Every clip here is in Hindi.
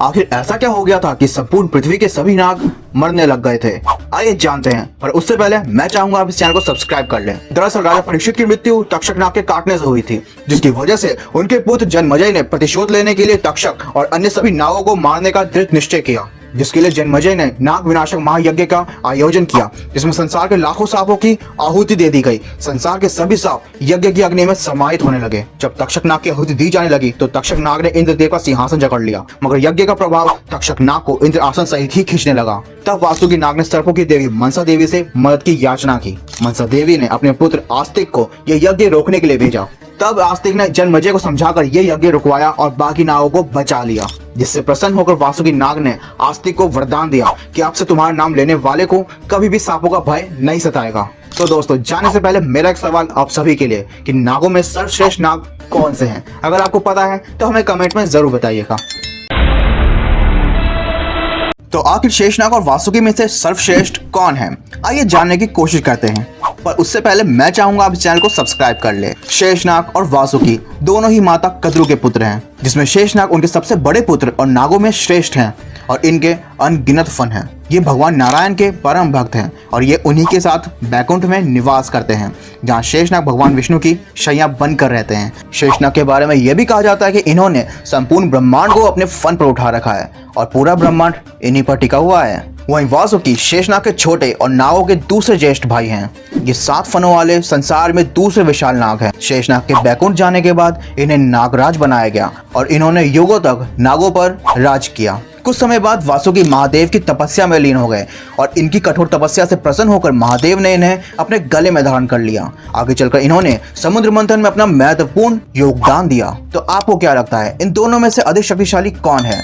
आखिर ऐसा क्या हो गया था कि संपूर्ण पृथ्वी के सभी नाग मरने लग गए थे? आइए जानते हैं, पर उससे पहले मैं चाहूंगा आप इस चैनल को सब्सक्राइब कर लें। दरअसल राजा परीक्षित की मृत्यु तक्षक नाग के काटने से हुई थी, जिसकी वजह से उनके पुत्र जन्मेजय ने प्रतिशोध लेने के लिए तक्षक और अन्य सभी नागों को मारने का दृढ़ निश्चय किया, जिसके लिए जन्मेजय ने नाग विनाशक महायज्ञ का आयोजन किया, जिसमें संसार के लाखों सांपों की आहुति दे दी गई। संसार के सभी सांप यज्ञ की अग्नि में समाहित होने लगे। जब तक्षक नाग की आहुति दी जाने लगी तो तक्षक नाग ने इंद्रदेव का सिंहासन जकड़ लिया, मगर यज्ञ का प्रभाव तक्षक नाग को इंद्र आसन सहित ही खींचने लगा। तब वासुकी नाग ने सर्पों की देवी मनसा देवी से मदद की याचना की। मनसा देवी ने अपने पुत्र आस्तिक को यह यज्ञ रोकने के लिए भेजा। तब आस्तिक ने जन्मेजय को समझाकर यह यज्ञ रुकवाया और बाकी नागों को बचा लिया, जिससे प्रसन्न होकर वासुकी नाग ने आस्तिक को वरदान दिया कि अब से तुम्हारा नाम लेने वाले को कभी भी सांपों का भय नहीं सताएगा। तो दोस्तों, जाने से पहले मेरा एक सवाल आप सभी के लिए कि नागों में सर्वश्रेष्ठ नाग कौन से हैं? अगर आपको पता है तो हमें कमेंट में जरूर बताइएगा। तो आखिर शेषनाग और वासुकी में से सर्वश्रेष्ठ कौन है? आइए जानने की कोशिश करते हैं, पर उससे पहले मैं चाहूंगा आप इस चैनल को सब्सक्राइब कर ले। शेषनाग और वासुकी दोनों ही माता कद्रु के पुत्र हैं, जिसमें शेषनाग उनके सबसे बड़े पुत्र और नागों में श्रेष्ठ हैं और इनके अनगिनत फन हैं। ये भगवान नारायण के परम भक्त हैं और ये उन्हीं के साथ बैकुंठ में निवास करते हैं, जहाँ शेषनाग भगवान विष्णु की शैया बनकर रहते हैं। शेषनाग के बारे में यह भी कहा जाता है कि इन्होंने संपूर्ण ब्रह्मांड को अपने फन पर उठा रखा है और पूरा ब्रह्मांड इन्हीं पर टिका हुआ है। वहीं वासुकी शेषनाग के छोटे और नागों के दूसरे ज्येष्ठ भाई हैं। ये 7 फनों वाले संसार में दूसरे विशाल नाग हैं। शेषनाग के बैकुंठ जाने के बाद इन्हें नागराज बनाया गया और इन्होंने युगों तक नागों पर राज किया। कुछ समय बाद वासुकी महादेव की तपस्या में लीन हो गए और इनकी कठोर तपस्या से प्रसन्न होकर महादेव ने इन्हें अपने गले में धारण कर लिया। आगे चलकर इन्होंने समुद्र मंथन में अपना महत्वपूर्ण योगदान दिया। तो आपको क्या लगता है, इन दोनों में से अधिक शक्तिशाली कौन है?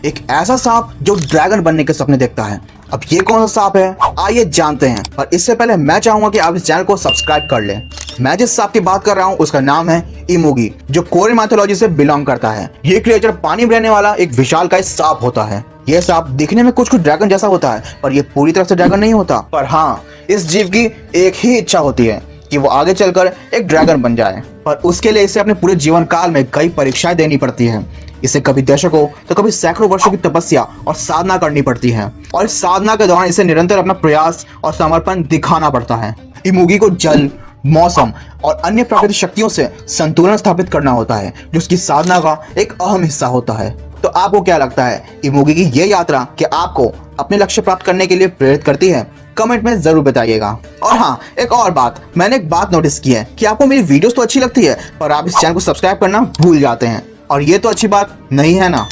एक ऐसा सांप जो ड्रैगन बनने के सपने देखता है। अब ये कौन सा सांप है, आइए जानते हैं। पर इससे पहले मैं चाहूंगा कि आप इस चैनल को सब्सक्राइब कर लें। मैं जिस सांप की बात कर रहा हूँ उसका नाम है इमुगी, जो कोरियन माइथोलॉजी से बिलोंग करता है। ये क्रिएचर पानी में रहने वाला एक विशालकाय सांप होता है। यह सांप दिखने में कुछ ड्रैगन जैसा होता है, पर यह पूरी तरह से ड्रैगन नहीं होता। पर हाँ, इस जीव की एक ही इच्छा होती है कि वो आगे चलकर एक ड्रैगन बन जाए, पर उसके लिए इसे अपने पूरे जीवन काल में कई परीक्षाएं देनी पड़ती है। इसे कभी दशकों तो कभी सैकड़ों वर्षों की तपस्या और साधना करनी पड़ती है और इस साधना के दौरान इसे निरंतर अपना प्रयास और समर्पण दिखाना पड़ता है। इमुगी को जल, मौसम और अन्य प्राकृतिक शक्तियों से संतुलन स्थापित करना होता है, जो उसकी साधना का एक अहम हिस्सा होता है। तो आपको क्या लगता है, इमुगी की यह यात्रा कि आपको अपने लक्ष्य प्राप्त करने के लिए प्रेरित करती है? कमेंट में जरूर बताइएगा। और हाँ, एक और बात, मैंने एक बात नोटिस की है कि आपको मेरी वीडियोस तो अच्छी लगती है, पर आप इस चैनल को सब्सक्राइब करना भूल जाते हैं, और ये तो अच्छी बात नहीं है ना।